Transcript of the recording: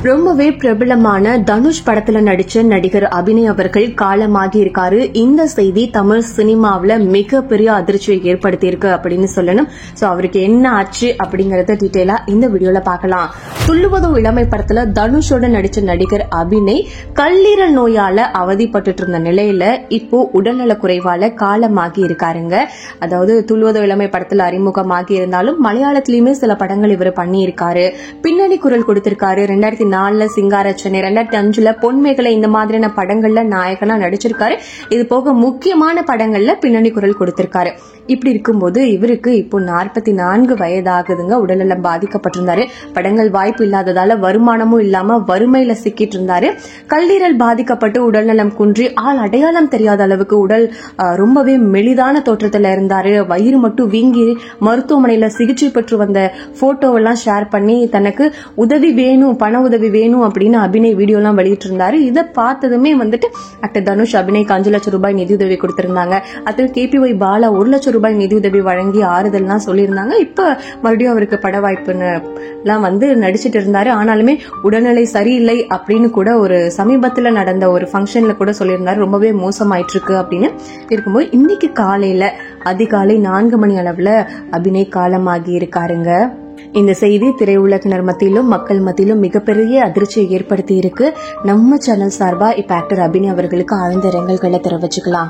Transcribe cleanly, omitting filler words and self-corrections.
ரொம்பவே பிரபலமான தனுஷ் படத்துல நடிச்ச நடிகர் அபிநய் அவர்கள் காலமாகி இருக்காரு. இந்த செய்தி தமிழ் சினிமாவில மிகப்பெரிய அதிர்ச்சியை ஏற்படுத்தி இருக்கு அப்படின்னு சொல்லணும். சோ அவருக்கு என்ன ஆச்சு அப்படிங்கறத டீடைலா இந்த வீடியோல பார்க்கலாம். துள்ளுவதும் இளமை படத்துல தனுஷோட நடிச்ச நடிகர் அபிநய் கல்லீரல் நோயால அவதிப்பட்டு இருந்த நிலையில இப்போ உடல்நல குறைவால காலமாகி இருக்காருங்க. அதாவது துள்ளுவதும் இளமை படத்துல அறிமுகமாகி இருந்தாலும் மலையாளத்திலயுமே சில படங்கள் இவர் பண்ணி இருக்காரு. பின்னணி குரல் கொடுத்திருக்காரு. 2004 சிங்காரச்சனை, 2005 பொன்மேகலை, இந்த மாதிரியான படங்கள்ல நாயகனா நடிச்சிருக்காரு. இது போக முக்கியமான படங்கள்ல பின்னணி குரல் கொடுத்திருக்காரு. இப்படி இருக்கும்போது இவருக்கு இப்போ 44 வயதாகுதுங்க. உடல்நலம் பாதிக்கப்பட்டிருந்தாரு. படங்கள் வாய்ப்பு இல்லாததால வருமானமும் இல்லாம வறுமையில சிக்கிட்டு இருந்தாரு. கல்லீரல் பாதிக்கப்பட்டு உடல்நலம் குன்றி ஆள் அடையாளம் தெரியாத அளவுக்கு உடல் ரொம்பவே மெலிதான தோற்றத்துல இருந்தாரு. வயிறு மட்டும் வீங்கி மருத்துவமனையில சிகிச்சை பெற்று வந்த போட்டோவெல்லாம் ஷேர் பண்ணி தனக்கு உதவி வேணும், பண உதவி வேணும் அப்படின்னு அபிநய் வீடியோ எல்லாம் வெளியிட்டு இருந்தாரு. இதை பார்த்ததுமே ஆக்டர் தனுஷ் அபிநய்க்கு 5 லட்சம் ரூபாய் நிதியுதவி கொடுத்திருந்தாங்க. அது KPY பாலா 1 லட்சம் ரூபாய் நிதியுதவி வழங்கி ஆறுதல்லாம் சொல்லியிருந்தாங்க. இப்ப மறுபடியும் அவருக்கு பட வாய்ப்புன்னு எல்லாம் நடிச்சிட்டு இருந்தாரு. ஆனாலுமே உடல்நிலை சரியில்லை அப்படின்னு கூட ஒரு சமீபத்துல நடந்த ஒரு ஃபங்க்ஷன்ல கூட சொல்லியிருந்தாரு. ரொம்பவே மோசமாயிட்டு இருக்கு அப்படின்னு இருக்கும்போது இன்னைக்கு காலையில அதிகாலை 4 மணி அளவுல அபிநய் காலமாகி இருக்காருங்க. இந்த செய்தி திரையுலகினர் மத்தியிலும் மக்கள் மத்தியிலும் மிகப்பெரிய அதிர்ச்சியை ஏற்படுத்தி இருக்கு. நம்ம சேனல் சார்பா இப்ப ஆக்டர் அபிநய் அவர்களுக்கு ஆழ்ந்த இரங்கல்களை தெரிவிச்சுக்கலாம்.